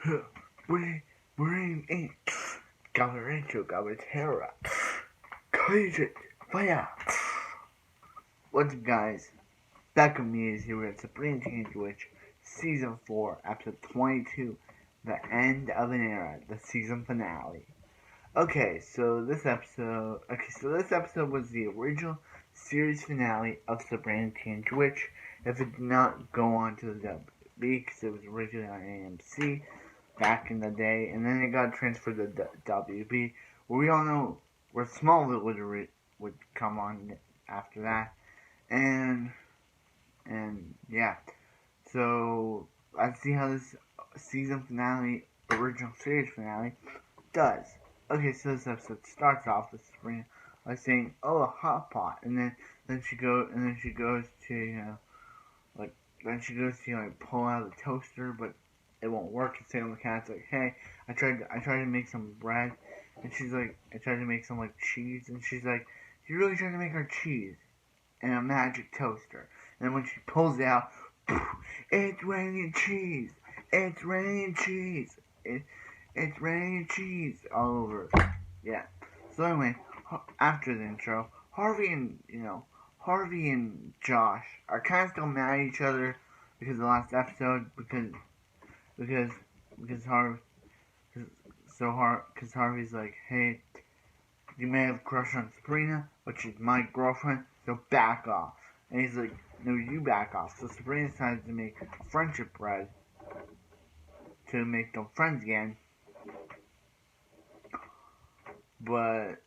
We're in Gabarancho, Gabatera. Crazy fire. What's up, guys? Back with me is here at Sabrina Witch, Season 4, Episode 22, The End of an Era, the season finale. So this episode was the original series finale of Sabrina Teenage Witch. If it did not go on to the WB, because it was originally on AMC back in the day, and then it got transferred to the WB, where we all know where Smallville would come on after that, and yeah. So let's see how this season finale, original series finale, does. So this episode starts off with Sabrina like saying, "Oh, a hot pot," and then she goes to then she goes to pull out the toaster, but it won't work. And Salem the cat's like, "Hey, I tried to make some bread," and she's like, "I tried to make some cheese," and she's like, "You really trying to make our cheese in a magic toaster?" And then when she pulls it out, it's raining cheese. It's raining cheese. It's raining cheese all over. Yeah. So anyway, after the intro, Harvey and Josh are kind of still mad at each other because of the last episode because Harvey's like, "Hey, you may have a crush on Sabrina, but she's my girlfriend, so back off." And he's like, "No, you back off." So Sabrina decides to make a friendship bread to make them friends again. But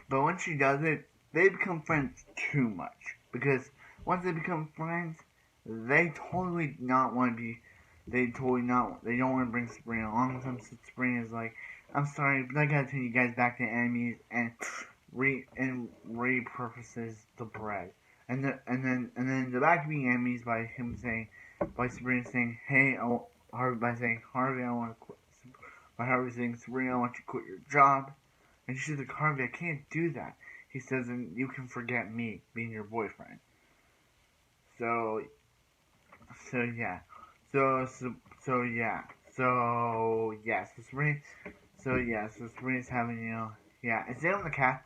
when she does it, they become friends too much. Because once they become friends, they totally not want to be. They don't want to bring Sabrina along with them. So Sabrina's like, "I'm sorry, but I gotta turn you guys back to enemies," and repurposes the bread. And then they're back to being enemies by Sabrina saying, "Hey," by saying, "Harvey, I want to quit." By Harvey saying, "Sabrina, I want you to quit your job." And she's like, "Harvey, I can't do that." He says, "And you can forget me being your boyfriend." So yeah. So Sabrina's having, and Sam the cat.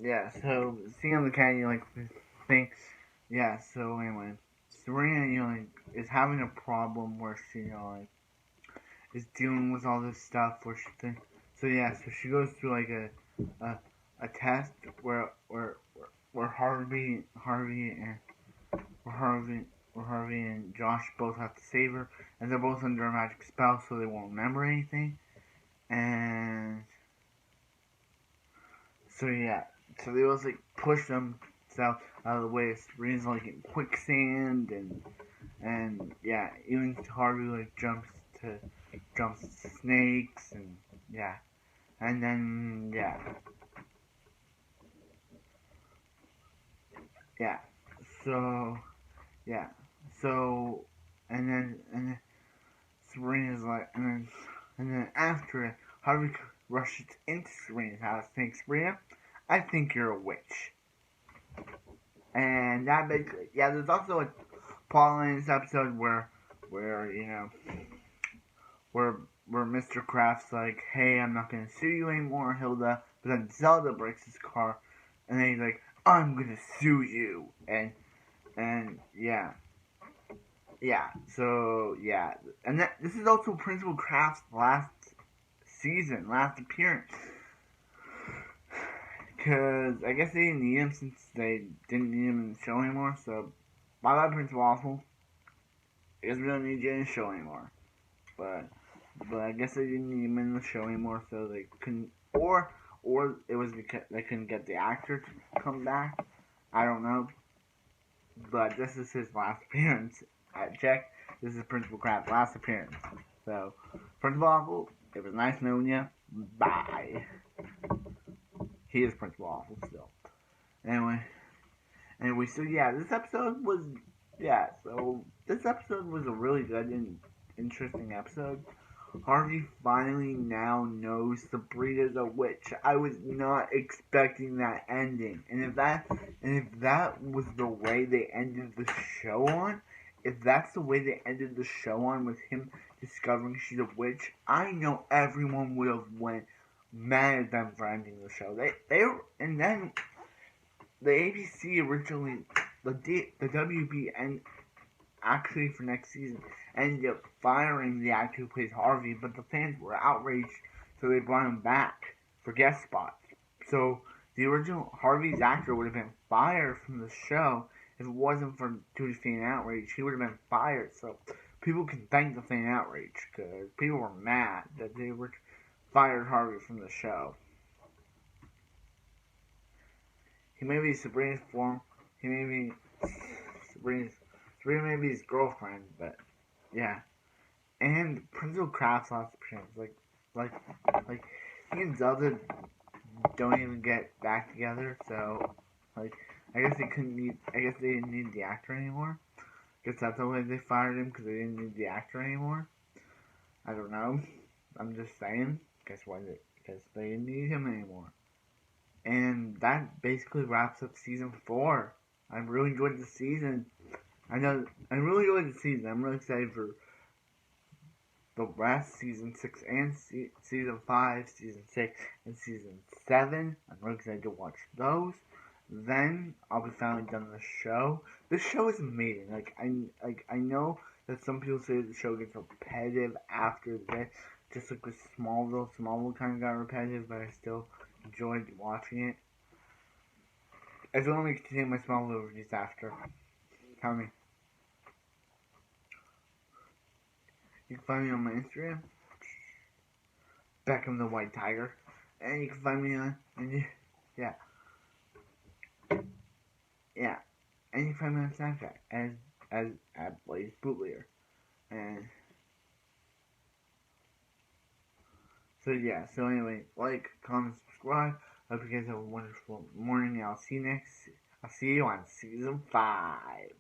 Yeah, so Sam the cat, think, so anyway, Sabrina, is having a problem where she, is dealing with all this stuff where so she goes through a test where Harvey and Josh both have to save her, and they're both under a magic spell, so they won't remember anything. And so they both push themselves out of the way. Sabrina's in quicksand, and even Harvey jumps to snakes, and and then so yeah, so and then Sabrina's and then after it, Harvey rushes into Sabrina's house, saying, "Sabrina, I think you're a witch." And that makes there's also a plot in this episode where where Mr. Kraft's like, "Hey, I'm not gonna sue you anymore, Hilda." But then Zelda breaks his car, and then he's like, "I'm gonna sue you." And and this is also Principal Kraft's last appearance. Because I guess they didn't need him since they didn't need him in the show anymore. So, bye bye, Principal Awful. I guess we don't need you in the show anymore. But I guess they didn't need him in the show anymore, so they couldn't. Or it was because they couldn't get the actor to come back. I don't know. But this is his last appearance. I checked. This is Principal Kraft's last appearance. So, Principal Awful, it was nice knowing you. Bye. He is Principal Awful still. Anyway, so this episode was a really good and interesting episode. Harvey finally now knows Sabrina's a witch. I was not expecting that ending, and if that was the way they ended the show on, if that's the way they ended the show on, with him discovering she's a witch, I know everyone would have went mad at them for ending the show. And then the ABC originally, the WB, and actually for next season ended up firing the actor who plays Harvey, but the fans were outraged, so they brought him back for guest spots. So the original Harvey's actor would have been fired from the show if it wasn't for due to fan outrage. He would have been fired. So people can thank the fan outrage, because people were mad that they were fired Harvey from the show. He may be Sabrina's form. He may be Sabrina may be his girlfriend, but yeah. And Principal Kraft's lost appearance. Like he and Zelda don't even get back together. So like, I guess they didn't need the actor anymore. I guess that's the way they fired him, because they didn't need the actor anymore. I don't know. I'm just saying. Guess why? Because they didn't need him anymore. And that basically wraps up season 4. I really enjoyed the season. I really enjoyed the season. I'm really excited for the rest, season 6 and season 5, season 6, and season 7. I'm really excited to watch those. Then I'll be finally done with the show. This show is amazing. I know that some people say the show gets repetitive after this, just like with Smallville. Smallville kind of got repetitive, but I still enjoyed watching it. If you want me to continue my Smallville reviews after, tell me. You can find me on my Instagram, Beckham the White Tiger, and you can find me on, and yeah, and you can find me on Snapchat as at Blaze Bootleer, and so yeah. So anyway, like, comment, subscribe. Hope you guys have a wonderful morning. I'll see you on season 5.